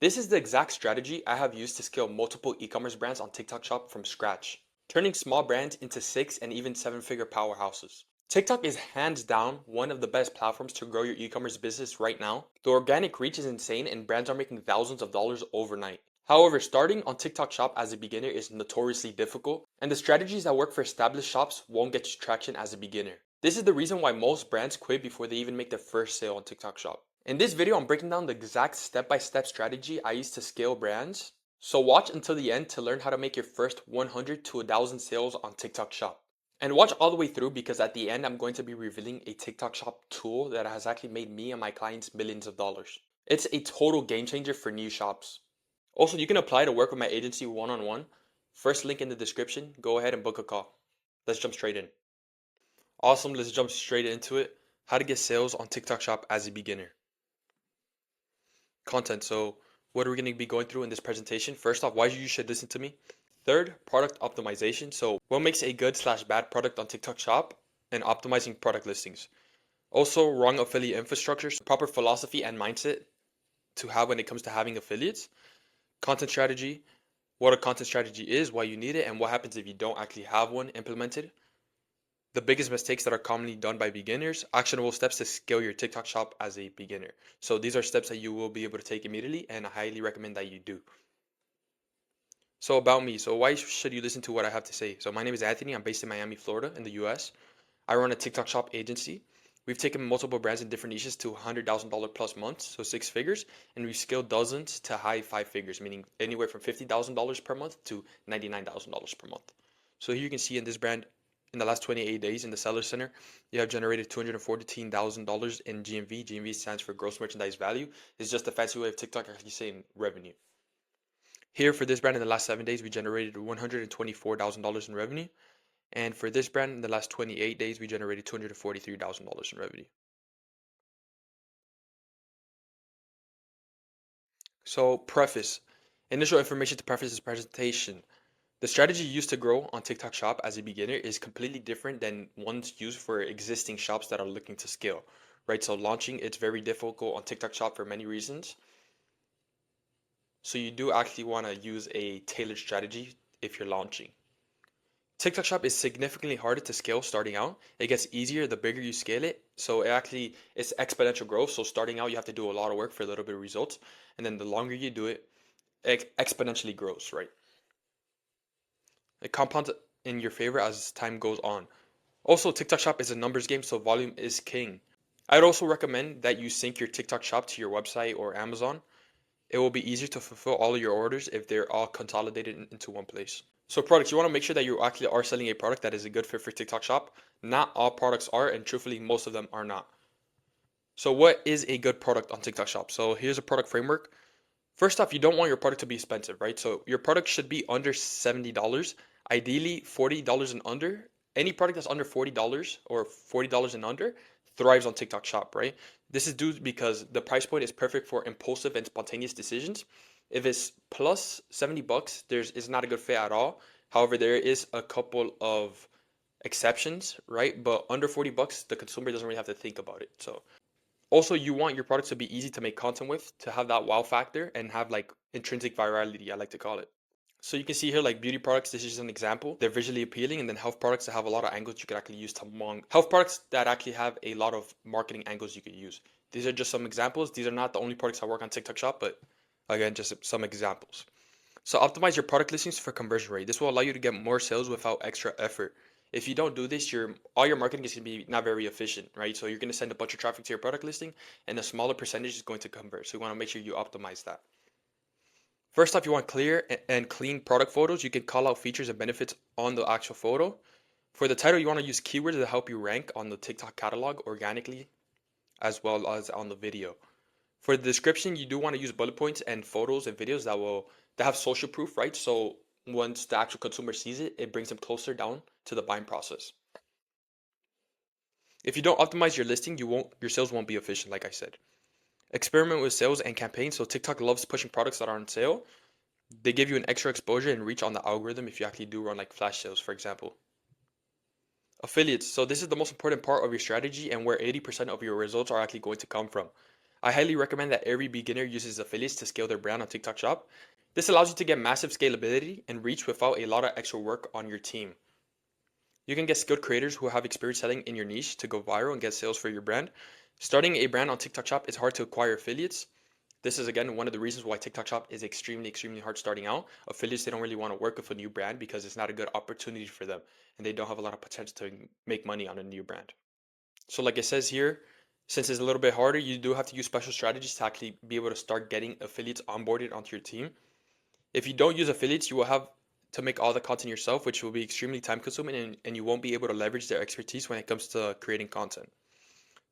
This is the exact strategy I have used to scale multiple e-commerce brands on TikTok Shop from scratch, turning small brands into 6 and even 7-figure powerhouses. TikTok is hands down one of the best platforms to grow your e-commerce business right now. The organic reach is insane and brands are making thousands of dollars overnight. However, starting on TikTok Shop as a beginner is notoriously difficult, and the strategies that work for established shops won't get you traction as a beginner. This is the reason why most brands quit before they even make their first sale on TikTok Shop. In this video, I'm breaking down the exact step-by-step strategy I use to scale brands. So watch until the end to learn how to make your first 100 to 1,000 sales on TikTok Shop. And watch all the way through because at the end, I'm going to be revealing a TikTok Shop tool that has actually made me and my clients millions of dollars. It's a total game changer for new shops. Also, you can apply to work with my agency one-on-one. First link in the description. Go ahead and book a call. Let's jump straight in. Awesome, let's jump straight into it. How to get sales on TikTok Shop as a beginner. Content. So what are we going to be going through in this presentation? First off, why you should listen to me. Third, product optimization. So what makes a good/bad product on TikTok Shop and optimizing product listings. Also, wrong affiliate infrastructure, proper philosophy and mindset to have when it comes to having affiliates. Content strategy, what a content strategy is, why you need it, and what happens if you don't actually have one implemented. The biggest mistakes that are commonly done by beginners, actionable steps to scale your TikTok shop as a beginner. So these are steps that you will be able to take immediately, and I highly recommend that you do. So about me, so why should you listen to what I have to say? So my name is Anthony, I'm based in Miami, Florida in the US. I run a TikTok shop agency. We've taken multiple brands in different niches to $100,000 plus months, so 6 figures, and we've scaled dozens to high 5 figures, meaning anywhere from $50,000 per month to $99,000 per month. So here you can see in this brand, in the last 28 days in the Seller Center, you have generated $214,000 in GMV. GMV stands for gross merchandise value. It's just a fancy way of TikTok actually saying revenue. Here for this brand in the last 7 days, we generated $124,000 in revenue. And for this brand in the last 28 days, we generated $243,000 in revenue. So preface. Initial information to preface this presentation. The strategy used to grow on TikTok Shop as a beginner is completely different than ones used for existing shops that are looking to scale, right? So launching, it's very difficult on TikTok Shop for many reasons. So you do actually want to use a tailored strategy if you're launching. TikTok Shop is significantly harder to scale starting out. It gets easier the bigger you scale it. So it's exponential growth. So starting out, you have to do a lot of work for a little bit of results. And then the longer you do it, it exponentially grows, right? It compounds in your favor as time goes on. Also, TikTok Shop is a numbers game, so volume is king. I'd also recommend that you sync your TikTok Shop to your website or Amazon. It will be easier to fulfill all of your orders if they're all consolidated into one place. So products, you want to make sure that you actually are selling a product that is a good fit for TikTok Shop. Not all products are, and truthfully, most of them are not. So what is a good product on TikTok Shop? So here's a product framework. First off, you don't want your product to be expensive, right? So your product should be under $70, ideally $40 and under. Any product that's under $40 or $40 and under thrives on TikTok Shop, right? This is due because the price point is perfect for impulsive and spontaneous decisions. If it's plus 70 bucks, it's not a good fit at all. However, there is a couple of exceptions, right? But under 40 bucks, the consumer doesn't really have to think about it. So also, you want your products to be easy to make content with, to have that wow factor and have like intrinsic virality, I like to call it. So you can see here like beauty products, this is an example. They're visually appealing, and then health products that have a lot of angles you could actually use to health products that actually have a lot of marketing angles you could use. These are just some examples. These are not the only products I work on TikTok Shop, but again, just some examples. So optimize your product listings for conversion rate. This will allow you to get more sales without extra effort. If you don't do this, all your marketing is going to be not very efficient, right? So you're going to send a bunch of traffic to your product listing, and a smaller percentage is going to convert. So you want to make sure you optimize that. First off, you want clear and clean product photos. You can call out features and benefits on the actual photo. For the title, you want to use keywords that help you rank on the TikTok catalog organically, as well as on the video. For the description, you do want to use bullet points and photos and videos that have social proof, right? So once the actual consumer sees it, it brings them closer down to the buying process. If you don't optimize your listing, your sales won't be efficient, like I said. Experiment with sales and campaigns. So TikTok loves pushing products that are on sale. They give you an extra exposure and reach on the algorithm if you actually do run like flash sales, for example. Affiliates. So this is the most important part of your strategy and where 80% of your results are actually going to come from. I highly recommend that every beginner uses affiliates to scale their brand on TikTok Shop. This allows you to get massive scalability and reach without a lot of extra work on your team. You can get skilled creators who have experience selling in your niche to go viral and get sales for your brand. Starting a brand on TikTok Shop is hard to acquire affiliates. This is again one of the reasons why TikTok Shop is extremely hard starting out. Affiliates, they don't really want to work with a new brand because it's not a good opportunity for them and they don't have a lot of potential to make money on a new brand. So like it says here, since it's a little bit harder, you do have to use special strategies to actually be able to start getting affiliates onboarded onto your team. If you don't use affiliates, you will have to make all the content yourself, which will be extremely time consuming and you won't be able to leverage their expertise when it comes to creating content.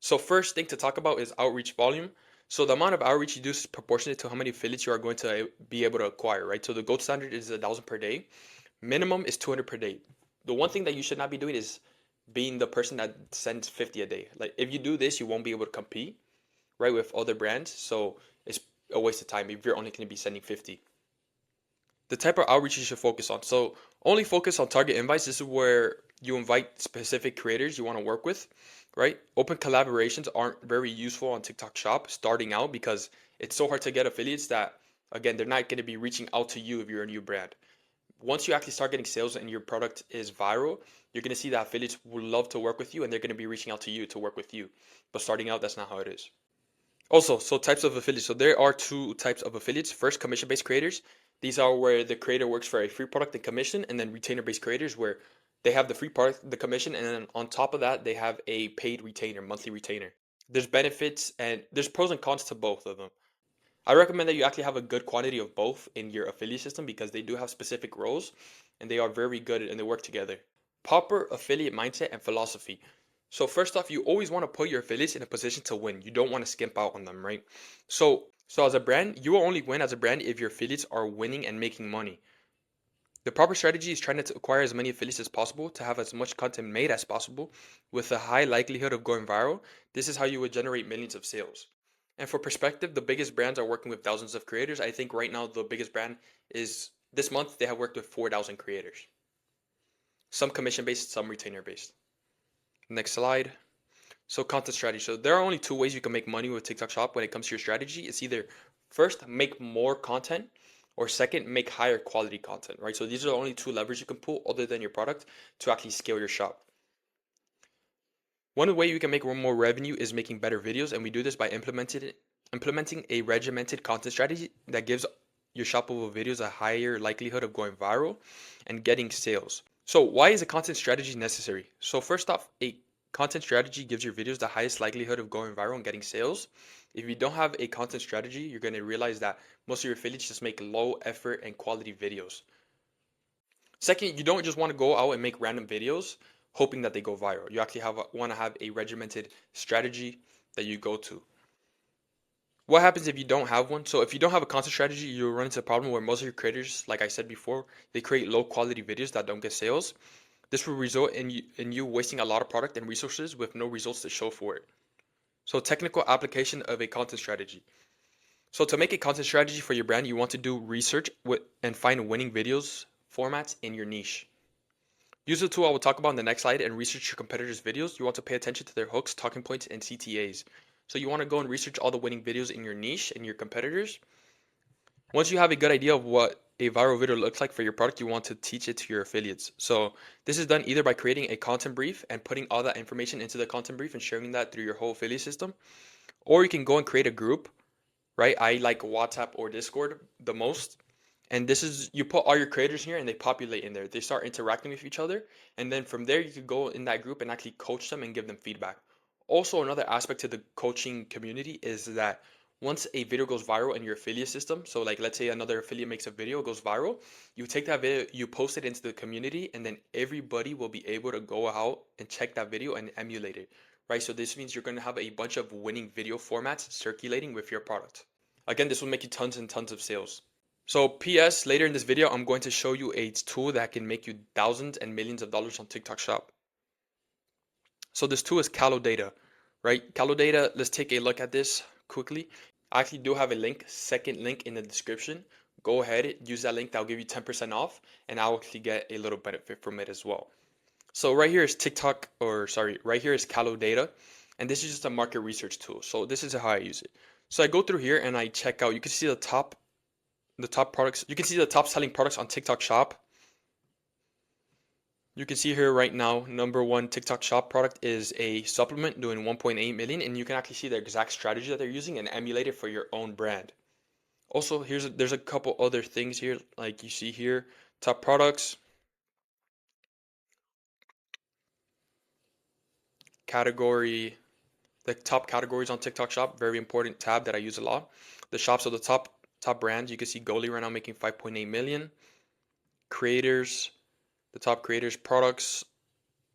So first thing to talk about is outreach volume. So the amount of outreach you do is proportionate to how many affiliates you are going to be able to acquire, right? So the gold standard is 1,000 per day. Minimum is 200 per day. The one thing that you should not be doing is being the person that sends 50 a day. Like if you do this, you won't be able to compete, right, with other brands. So it's a waste of time if you're only going to be sending 50. The type of outreach you should focus on. So only focus on target invites. This is where you invite specific creators you want to work with, right? Open collaborations aren't very useful on TikTok Shop starting out because it's so hard to get affiliates that, again, they're not going to be reaching out to you if you're a new brand. Once you actually start getting sales and your product is viral, you're going to see that affiliates would love to work with you and they're going to be reaching out to you to work with you. But starting out, that's not how it is. Also, so types of affiliates. So there are two types of affiliates. First, commission-based creators. These are where the creator works for a free product and commission, and then retainer-based creators where they have the free product, the commission, and then on top of that, they have a paid retainer, monthly retainer. There's benefits and there's pros and cons to both of them. I recommend that you actually have a good quantity of both in your affiliate system because they do have specific roles and they are very good and they work together. Proper affiliate mindset and philosophy. So first off, you always want to put your affiliates in a position to win. You don't want to skimp out on them, right? So as a brand, you will only win as a brand if your affiliates are winning and making money. The proper strategy is trying to acquire as many affiliates as possible to have as much content made as possible with a high likelihood of going viral. This is how you would generate millions of sales. And for perspective, the biggest brands are working with thousands of creators. I think right now the biggest brand is this month they have worked with 4,000 creators. Some commission based, some retainer based. Next slide. So content strategy. So there are only two ways you can make money with TikTok Shop when it comes to your strategy. It's either first, make more content, or second, make higher quality content, right? So these are the only two levers you can pull other than your product to actually scale your shop. One way you can make more revenue is making better videos, and we do this by implementing a regimented content strategy that gives your shoppable videos a higher likelihood of going viral and getting sales. So why is a content strategy necessary? So first off, a content strategy gives your videos the highest likelihood of going viral and getting sales. If you don't have a content strategy, you're going to realize that most of your affiliates just make low effort and quality videos. Second, you don't just want to go out and make random videos hoping that they go viral. You actually want to have a regimented strategy that you go to. What happens if you don't have one? So if you don't have a content strategy, you'll run into a problem where most of your creators, like I said before, they create low quality videos that don't get sales. This will result in you wasting a lot of product and resources with no results to show for it. So technical application of a content strategy. So to make a content strategy for your brand, you want to do research and find winning videos formats in your niche. Use the tool I will talk about in the next slide and research your competitors' videos. You want to pay attention to their hooks, talking points, and CTAs. So you want to go and research all the winning videos in your niche and your competitors. Once you have a good idea of what a viral video looks like for your product, you want to teach it to your affiliates. So this is done either by creating a content brief and putting all that information into the content brief and sharing that through your whole affiliate system. Or you can go and create a group, right? I like WhatsApp or Discord the most. And this is, you put all your creators here and they populate in there. They start interacting with each other. And then from there, you could go in that group and actually coach them and give them feedback. Also, another aspect to the coaching community is that once a video goes viral in your affiliate system, so like let's say another affiliate makes a video, goes viral, you take that video, you post it into the community, and then everybody will be able to go out and check that video and emulate it, right? So this means you're going to have a bunch of winning video formats circulating with your product. Again, this will make you tons and tons of sales. So PS, later in this video, I'm going to show you a tool that can make you thousands and millions of dollars on TikTok Shop. So this tool is Calo Data, right? Calo Data, let's take a look at this quickly. I actually do have a link, second link in the description. Go ahead, use that link, that'll give you 10% off, and I'll actually get a little benefit from it as well. So right here is right here is Calo Data, and this is just a market research tool. So this is how I use it. So I go through here and I check out. You can see the top products. You can see the top selling products on TikTok Shop. You can see here right now, number one TikTok Shop product is a supplement doing 1.8 million, and you can actually see the exact strategy that they're using and emulate it for your own brand. Also, there's a couple other things here, like you see here, top products, category, the top categories on TikTok Shop, very important tab that I use a lot. The shops of the top brands, you can see Goalie right now making 5.8 million. Creators, the top creators, products.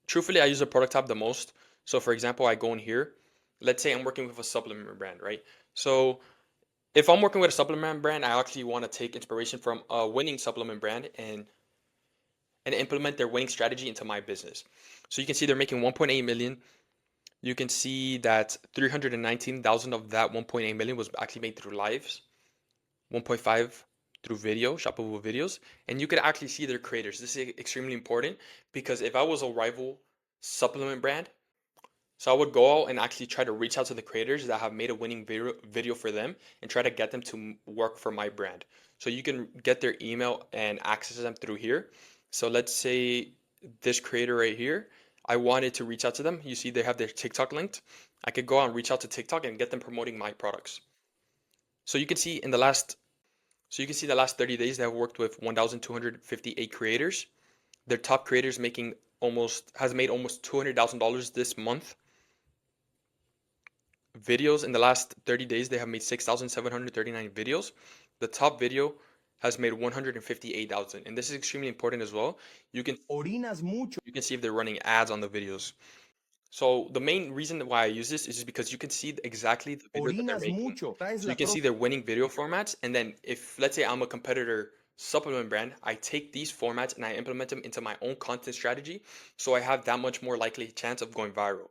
Truthfully, I use the product tab the most. So for example, I go in here. Let's say I'm working with a supplement brand, right? So if I'm working with a supplement brand, I actually want to take inspiration from a winning supplement brand and implement their winning strategy into my business. So you can see they're making 1.8 million. You can see that 319,000 of that 1.8 million was actually made through lives, 1.5 through video, shoppable videos, and you could actually see their creators. This is extremely important because if I was a rival supplement brand, so I would go out and actually try to reach out to the creators that have made a winning video for them and try to get them to work for my brand. So you can get their email and access them through here. So let's say this creator right here, I wanted to reach out to them. You see they have their TikTok linked. I could go out and reach out to TikTok and get them promoting my products. So you can see in the last so you can see the last 30 days they have worked with 1,258 creators. Their top creators making almost has made almost $200,000 this month. Videos in the last 30 days they have made 6,739 videos. The top video has made 158,000, and this is extremely important as well. You can Orinas mucho. you can see if they're running ads on the videos. So the main reason why I use this is just because you can see exactly the video that they're Orinas making. mucho. Traes So you la can see their winning video formats, and then if let's say I'm a competitor supplement brand, I take these formats and I implement them into my own content strategy, so I have that much more likely chance of going viral.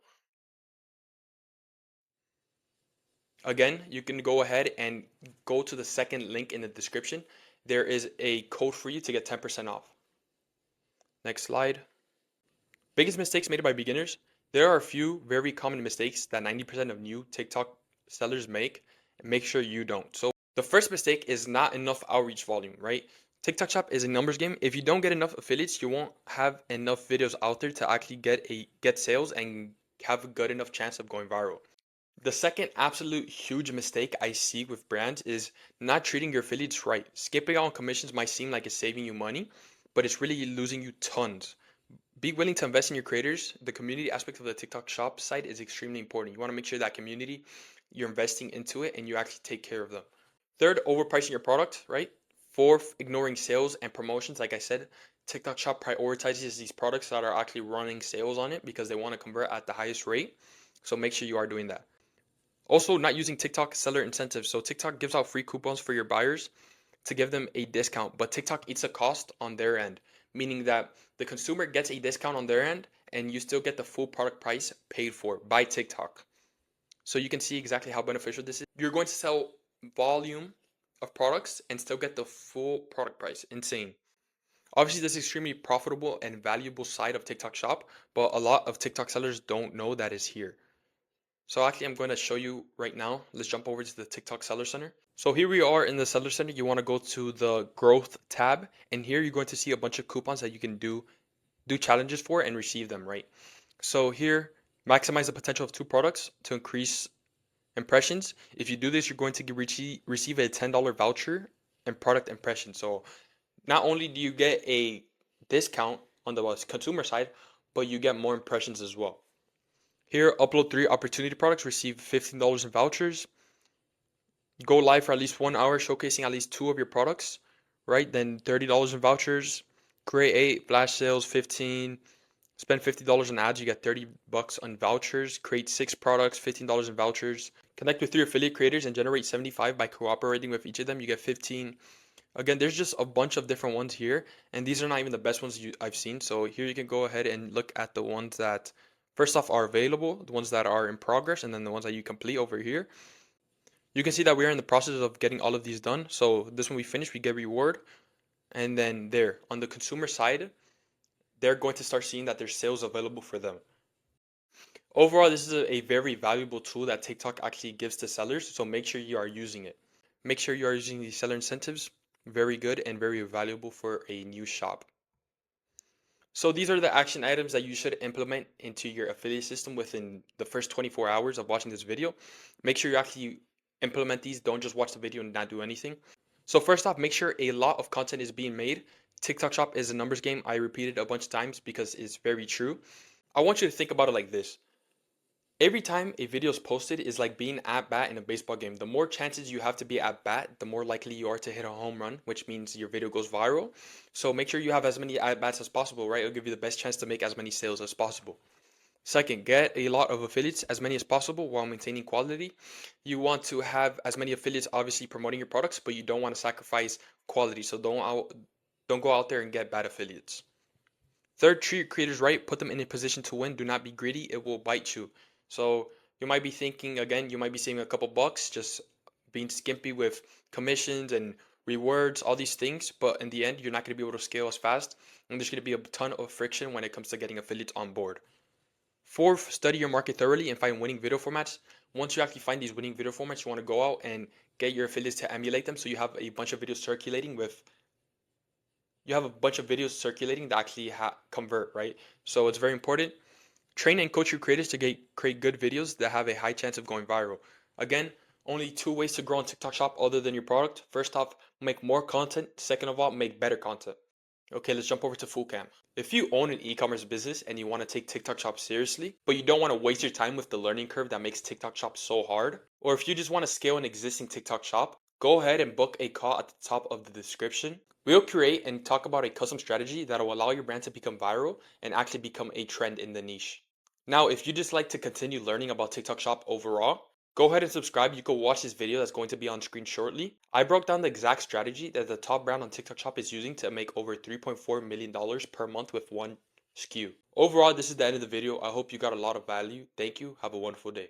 Again, you can go ahead and go to the second link in the description. There is a code for you to get 10% off. Next slide. Biggest mistakes made by beginners. There are a few very common mistakes that 90% of new TikTok sellers make. Make sure you don't. So the first mistake is not enough outreach volume, right? TikTok Shop is a numbers game. If you don't get enough affiliates, you won't have enough videos out there to actually get sales and have a good enough chance of going viral. The second absolute huge mistake I see with brands is not treating your affiliates right. Skipping out on commissions might seem like it's saving you money, but it's really losing you tons. Be willing to invest in your creators. The community aspect of the TikTok shop site is extremely important. You want to make sure that community, you're investing into it and you actually take care of them. Third, overpricing your product, right? Fourth, ignoring sales and promotions. Like I said, TikTok shop prioritizes these products that are actually running sales on it because they want to convert at the highest rate. So make sure you are doing that. Also, not using TikTok seller incentives. So TikTok gives out free coupons for your buyers to give them a discount, but TikTok eats a cost on their end, meaning that the consumer gets a discount on their end and you still get the full product price paid for by TikTok. So you can see exactly how beneficial this is. You're going to sell volume of products and still get the full product price. Insane. Obviously, this is extremely profitable and valuable side of TikTok Shop, but a lot of TikTok sellers don't know that is here. So actually, I'm going to show you right now. Let's jump over to the TikTok Seller Center. So here we are in the Seller Center. You want to go to the Growth tab, and here you're going to see a bunch of coupons that you can do challenges for and receive them, right? So here, maximize the potential of two products to increase impressions. If you do this, you're going to receive a $10 voucher and product impression. So not only do you get a discount on the consumer side, but you get more impressions as well. Here, upload 3 opportunity products, receive $15 in vouchers. Go live for at least 1 hour, showcasing at least 2 of your products, right? Then $30 in vouchers. Create 8, flash sales 15. Spend $50 on ads, you get 30 bucks on vouchers. Create 6 products, $15 in vouchers. Connect with 3 affiliate creators and generate 75 by cooperating with each of them. You get 15. Again, there's just a bunch of different ones here, and these are not even the best ones I've seen. So here you can go ahead and look at the ones that, first off, are available, the ones that are in progress, and then the ones that you complete over here. You can see that we are in the process of getting all of these done. So this one we finish, we get reward, and then there on the consumer side, they're going to start seeing that there's sales available for them. Overall, this is a very valuable tool that TikTok actually gives to sellers, so make sure you are using it. Make sure you are using the seller incentives. Very good and very valuable for a new shop. So these are the action items that you should implement into your affiliate system within the first 24 hours of watching this video. Make sure you actually implement these. Don't just watch the video and not do anything. So first off, make sure a lot of content is being made. TikTok Shop is a numbers game. I repeat it a bunch of times because it's very true. I want you to think about it like this. Every time a video is posted is like being at bat in a baseball game. The more chances you have to be at bat, the more likely you are to hit a home run, which means your video goes viral. So make sure you have as many at bats as possible, right? It'll give you the best chance to make as many sales as possible. Second, get a lot of affiliates, as many as possible, while maintaining quality. You want to have as many affiliates obviously promoting your products, but you don't want to sacrifice quality. So don't go out there and get bad affiliates. Third, treat your creators right. Put them in a position to win. Do not be greedy. It will bite you. So you might be thinking, again, you might be saving a couple bucks, just being skimpy with commissions and rewards, all these things. But in the end, you're not going to be able to scale as fast. And there's going to be a ton of friction when it comes to getting affiliates on board. Fourth, study your market thoroughly and find winning video formats. Once you actually find these winning video formats, you want to go out and get your affiliates to emulate them. So you have a bunch of videos circulating that actually convert, right? So it's very important. Train and coach your creators to create good videos that have a high chance of going viral. Again, only two ways to grow on TikTok Shop other than your product. First off, make more content. Second of all, make better content. Okay, let's jump over to Full Cam. If you own an e-commerce business and you want to take TikTok Shop seriously, but you don't want to waste your time with the learning curve that makes TikTok Shop so hard, or if you just want to scale an existing TikTok Shop, go ahead and book a call at the top of the description. We'll create and talk about a custom strategy that will allow your brand to become viral and actually become a trend in the niche. Now, if you just like to continue learning about TikTok Shop overall, go ahead and subscribe. You can watch this video that's going to be on screen shortly. I broke down the exact strategy that the top brand on TikTok Shop is using to make over $3.4 million per month with one SKU. Overall, this is the end of the video. I hope you got a lot of value. Thank you. Have a wonderful day.